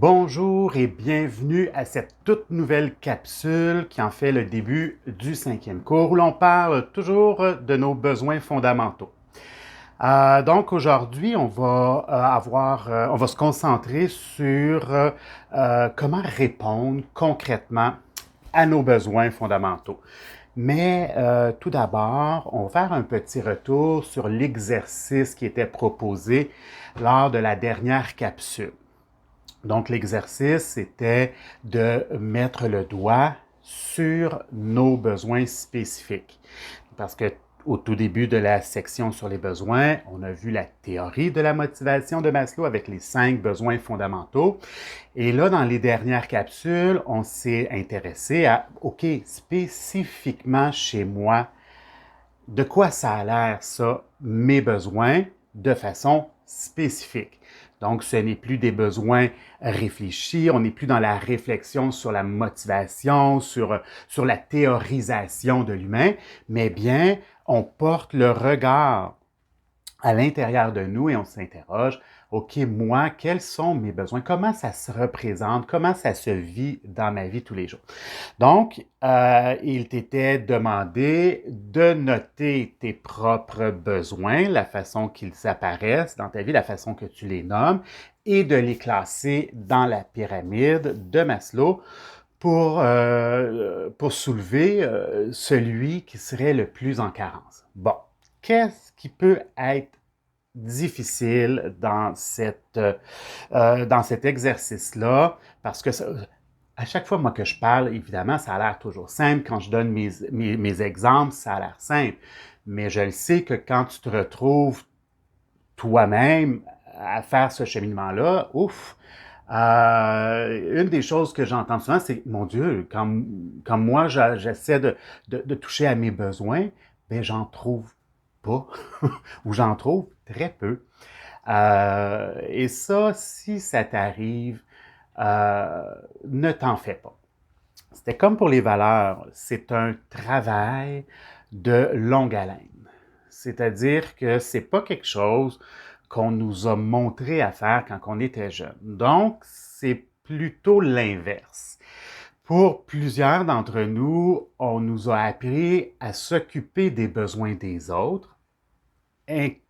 Bonjour et bienvenue à cette toute nouvelle capsule qui en fait le début du 5e cours où l'on parle toujours de nos besoins fondamentaux. Donc aujourd'hui, on va se concentrer sur comment répondre concrètement à nos besoins fondamentaux. Mais tout d'abord, on va faire un petit retour sur l'exercice qui était proposé lors de la dernière capsule. Donc, l'exercice, c'était de mettre le doigt sur nos besoins spécifiques. Parce que au tout début de la section sur les besoins, on a vu la théorie de la motivation de Maslow avec les 5 besoins fondamentaux. Et là, dans les dernières capsules, on s'est intéressé à, OK, spécifiquement chez moi, de quoi ça a l'air, ça, mes besoins, de façon spécifique. Donc, ce n'est plus des besoins réfléchis, on n'est plus dans la réflexion sur la motivation, sur la théorisation de l'humain, mais bien, on porte le regard à l'intérieur de nous et on s'interroge, OK, moi, quels sont mes besoins? Comment ça se représente? Comment ça se vit dans ma vie tous les jours? Donc, il t'était demandé de noter tes propres besoins, la façon qu'ils apparaissent dans ta vie, la façon que tu les nommes, et de les classer dans la pyramide de Maslow pour soulever celui qui serait le plus en carence. Bon, qu'est-ce qui peut être difficile dans cet exercice-là? Parce que à chaque fois, moi, que je parle, évidemment, ça a l'air toujours simple. Quand je donne mes exemples, ça a l'air simple. Mais je le sais que quand tu te retrouves toi-même à faire ce cheminement-là, ouf! Une des choses que j'entends souvent, c'est, mon Dieu, quand moi, j'essaie de toucher à mes besoins, ben j'en trouve pas, ou j'en trouve très peu. Et ça, si ça t'arrive, ne t'en fais pas. C'était comme pour les valeurs, c'est un travail de longue haleine. C'est-à-dire que c'est pas quelque chose qu'on nous a montré à faire quand on était jeune. Donc, c'est plutôt l'inverse. Pour plusieurs d'entre nous, on nous a appris à s'occuper des besoins des autres. Et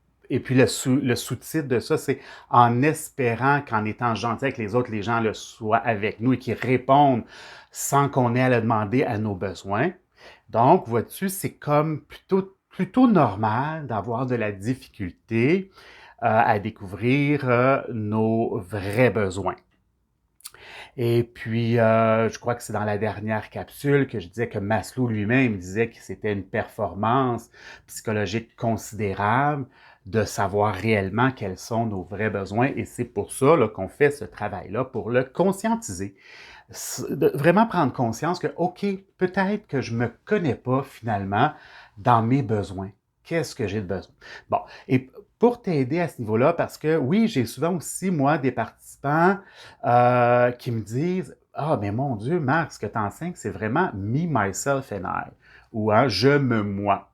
puis le sous-titre de ça, c'est en espérant qu'en étant gentil avec les autres, les gens le soient avec nous et qu'ils répondent sans qu'on ait à le demander à nos besoins. Donc, vois-tu, c'est comme plutôt normal d'avoir de la difficulté à découvrir nos vrais besoins. Et puis, je crois que c'est dans la dernière capsule que je disais que Maslow lui-même disait que c'était une performance psychologique considérable de savoir réellement quels sont nos vrais besoins. Et c'est pour ça là, qu'on fait ce travail-là, pour le conscientiser. De vraiment prendre conscience que, OK, peut-être que je ne me connais pas finalement dans mes besoins. Qu'est-ce que j'ai de besoin? Bon, et pour t'aider à ce niveau-là, parce que oui, j'ai souvent aussi, moi, des participants qui me disent « Ah, mais mon Dieu, Marc, ce que tu enseignes, c'est vraiment me, myself and I » ou hein, « je me, moi ».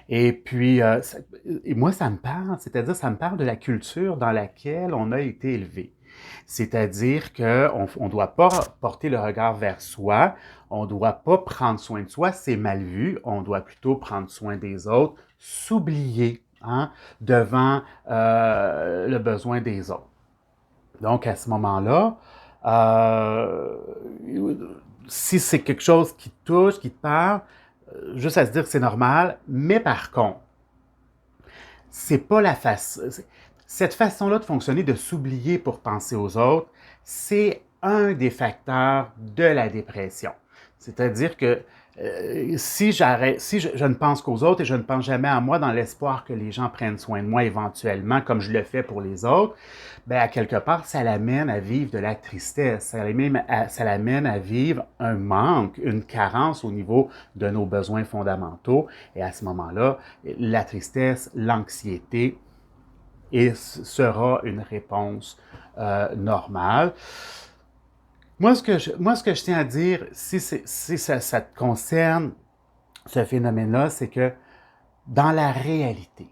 Et puis, et moi, ça me parle, c'est-à-dire ça me parle de la culture dans laquelle on a été élevé. C'est-à-dire qu'on ne doit pas porter le regard vers soi, on ne doit pas prendre soin de soi, c'est mal vu, on doit plutôt prendre soin des autres, s'oublier hein, devant le besoin des autres. Donc, à ce moment-là, euh, si c'est quelque chose qui te touche, qui te parle, juste à se dire que c'est normal, mais par contre, c'est pas la façon. Cette façon-là de fonctionner, de s'oublier pour penser aux autres, c'est un des facteurs de la dépression. C'est-à-dire que si je ne pense qu'aux autres et je ne pense jamais à moi dans l'espoir que les gens prennent soin de moi éventuellement, comme je le fais pour les autres, ben à quelque part, ça l'amène à vivre de la tristesse, ça l'amène à vivre un manque, une carence au niveau de nos besoins fondamentaux. Et à ce moment-là, la tristesse, l'anxiété sera une réponse normale. Moi, ce que je tiens à dire, si ça te concerne, ce phénomène-là, c'est que dans la réalité,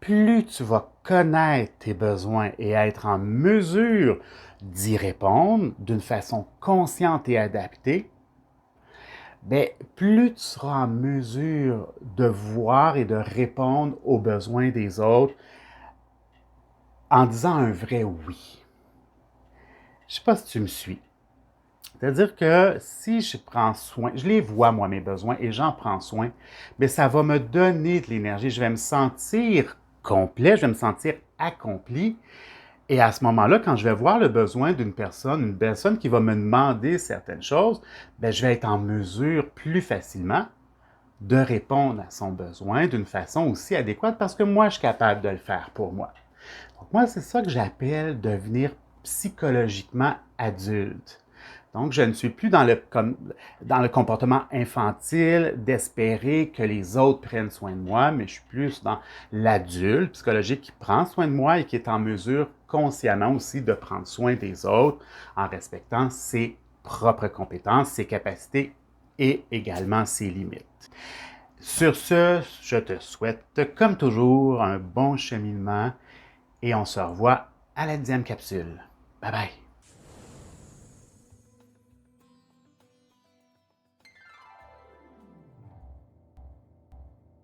plus tu vas connaître tes besoins et être en mesure d'y répondre d'une façon consciente et adaptée, bien, plus tu seras en mesure de voir et de répondre aux besoins des autres en disant un vrai oui. Je ne sais pas si tu me suis. C'est-à-dire que si je prends soin, je les vois, moi, mes besoins, et j'en prends soin, bien, ça va me donner de l'énergie. Je vais me sentir complet, je vais me sentir accompli. Et à ce moment-là, quand je vais voir le besoin d'une personne, une personne qui va me demander certaines choses, bien, je vais être en mesure plus facilement de répondre à son besoin d'une façon aussi adéquate parce que moi, je suis capable de le faire pour moi. Donc, moi, c'est ça que j'appelle devenir psychologiquement adulte. Donc, je ne suis plus dans le comportement infantile d'espérer que les autres prennent soin de moi, mais je suis plus dans l'adulte psychologique qui prend soin de moi et qui est en mesure consciemment aussi de prendre soin des autres en respectant ses propres compétences, ses capacités et également ses limites. Sur ce, je te souhaite, comme toujours, un bon cheminement et on se revoit à la 10e capsule. Bye bye!